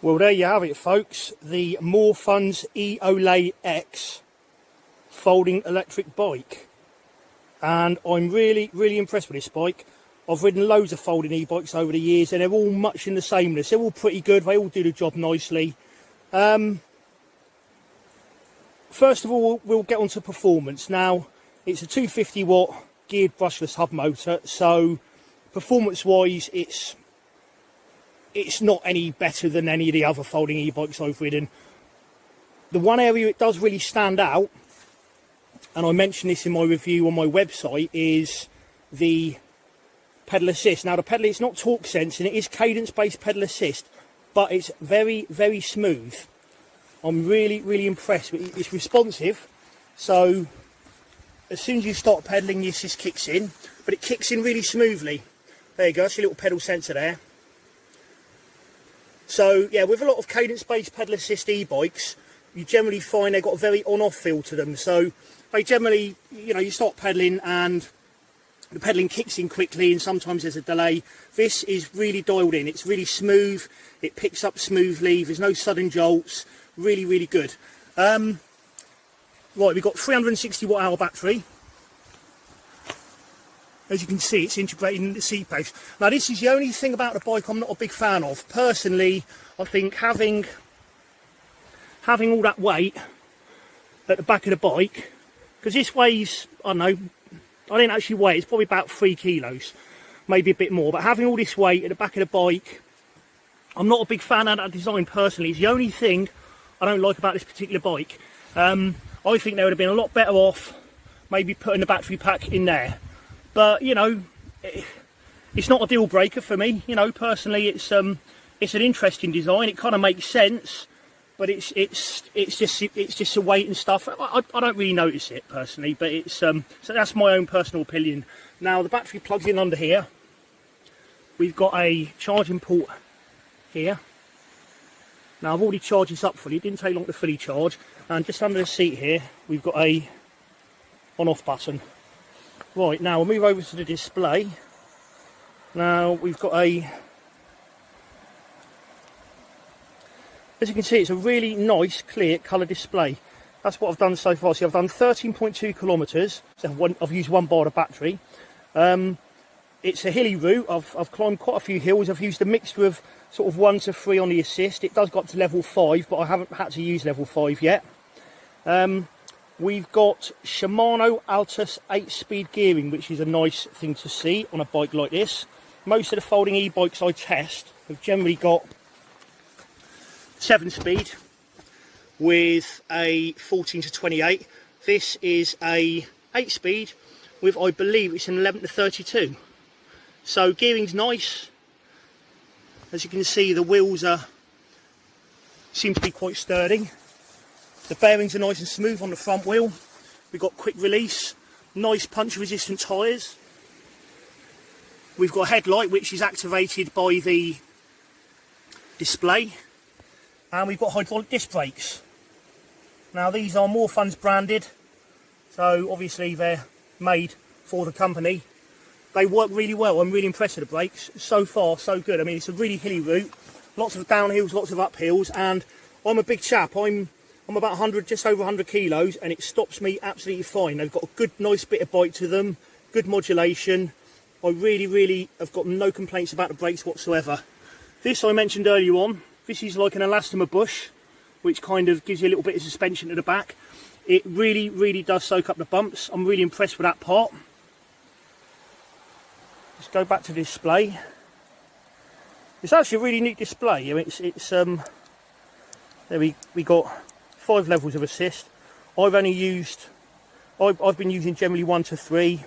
Well, there you have it, folks. The Morfuns Eole X folding electric bike. And I'm really impressed with this bike. I've ridden loads of folding e-bikes over the years and they're all much in the sameness. They're all pretty good. They all do the job nicely. First of all, we'll get on to performance. Now, it's a 250 watt geared brushless hub motor. So performance-wise, it's not any better than any of the other folding e-bikes I've ridden. The one area it does really stand out, and I mentioned this in my review on my website, is the pedal assist. Now the pedal, it's not torque sensing, it is cadence based pedal assist, but it's very smooth. I'm really impressed with it. It's responsive, so as soon as you start pedaling the assist kicks in, but it kicks in really smoothly. There you go, that's your little pedal sensor there. So yeah, with a lot of cadence-based pedal assist e-bikes, you generally find they've got a very on-off feel to them. So they generally, you know, you start pedaling and the pedaling kicks in quickly and sometimes there's a delay. This is really dialed in. It's really smooth. It picks up smoothly. There's no sudden jolts. Really good. Right, we've got 360 watt hour battery. As you can see, it's integrated in the seat post. Now this is the only thing about the bike I'm not a big fan of. Personally, I think having all that weight at the back of the bike, because this weighs, I don't know, I didn't actually weigh it, it's probably about 3 kilos, maybe a bit more, but having all this weight at the back of the bike, I'm not a big fan of that design personally. It's the only thing I don't like about this particular bike. I think they would have been a lot better off maybe putting the battery pack in there. But, you know, it's not a deal breaker for me. You know, personally, it's an interesting design. It kind of makes sense, but it's just the weight and stuff. I don't really notice it personally, but it's so that's my own personal opinion. Now the battery plugs in under here. We've got a charging port here. Now I've already charged this up fully. It didn't take long to fully charge. And just under the seat here, we've got a on-off button. Right, now we'll move over to the display. Now we've got as you can see, it's a really nice clear colour display. That's what I've done so far. So I've done 13.2 kilometres. So I've used 1 bar of battery. It's a hilly route. I've climbed quite a few hills. I've used a mixture of sort of 1 to 3 on the assist. It does go up to level 5, but I haven't had to use level 5 yet. We've got Shimano Altus 8-speed gearing, which is a nice thing to see on a bike like this. Most of the folding e-bikes I test have generally got 7-speed with a 14 to 28. This is a 8-speed with, I believe, it's an 11 to 32. So gearing's nice. As you can see, the wheels seem to be quite sturdy. The bearings are nice and smooth on the front wheel. We've got quick release, nice punch resistant tyres. We've got a headlight which is activated by the display. And we've got hydraulic disc brakes. Now these are Morfuns branded, so obviously they're made for the company. They work really well. I'm really impressed with the brakes. So far, so good. I mean, it's a really hilly route. Lots of downhills, lots of uphills, and I'm a big chap. I'm about 100, just over 100 kilos, and it stops me absolutely fine. They've got a good, nice bit of bite to them, good modulation. I really have got no complaints about the brakes whatsoever. This I mentioned earlier on. This is like an elastomer bush, which kind of gives you a little bit of suspension to the back. It really does soak up the bumps. I'm really impressed with that part. Let's go back to the display. It's actually a really neat display. I mean, there we got 5 levels of assist. I've been using generally 1 to 3.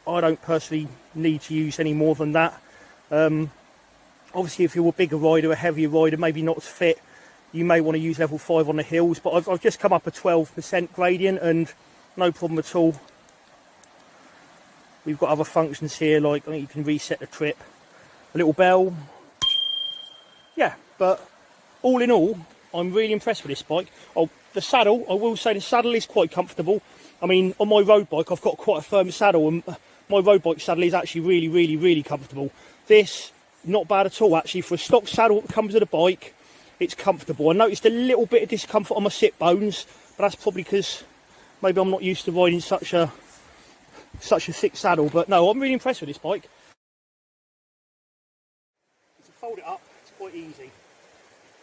I don't personally need to use any more than that. Obviously, if you're a bigger rider, a heavier rider, maybe not as fit, you may want to use level 5 on the hills. But I've just come up a 12% gradient and no problem at all. We've got other functions here, like I think you can reset the trip, a little bell. Yeah, but all in all, I'm really impressed with this bike. Oh, the saddle, I will say the saddle is quite comfortable. I mean, on my road bike, I've got quite a firm saddle, and my road bike saddle is actually really comfortable. This, not bad at all, actually. For a stock saddle that comes with a bike, it's comfortable. I noticed a little bit of discomfort on my sit bones, but that's probably because maybe I'm not used to riding such a thick saddle. But no, I'm really impressed with this bike. To fold it up, it's quite easy.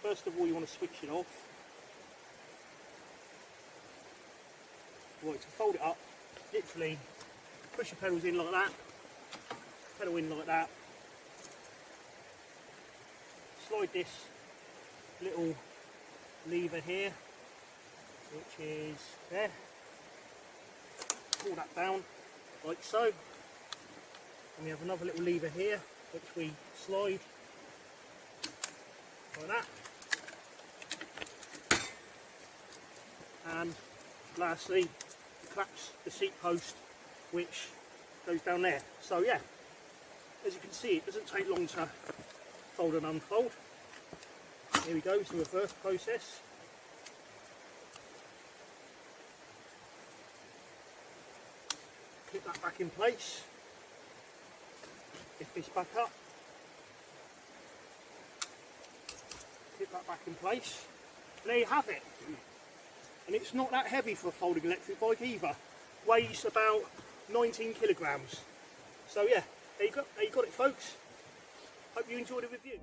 First of all, you want to switch it off. Right, to fold it up, literally push your pedals in like that, pedal in like that, slide this little lever here, which is there, pull that down like so, and we have another little lever here which we slide like that, and lastly clamps the seat post which goes down there. So yeah, as you can see, it doesn't take long to fold and unfold. Here we go, it's the reverse process. Clip that back in place, lift this back up, clip that back in place, and there you have it. And it's not that heavy for a folding electric bike either. Weighs about 19 kilograms. So yeah, there you got it folks. Hope you enjoyed the review.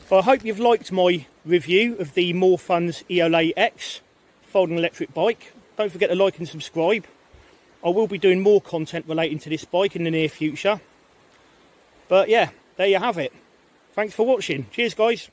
I hope you've liked my review of the Morfuns Eole X folding electric bike. Don't forget to like and subscribe. I will be doing more content relating to this bike in the near future. But yeah, there you have it. Thanks for watching. Cheers guys.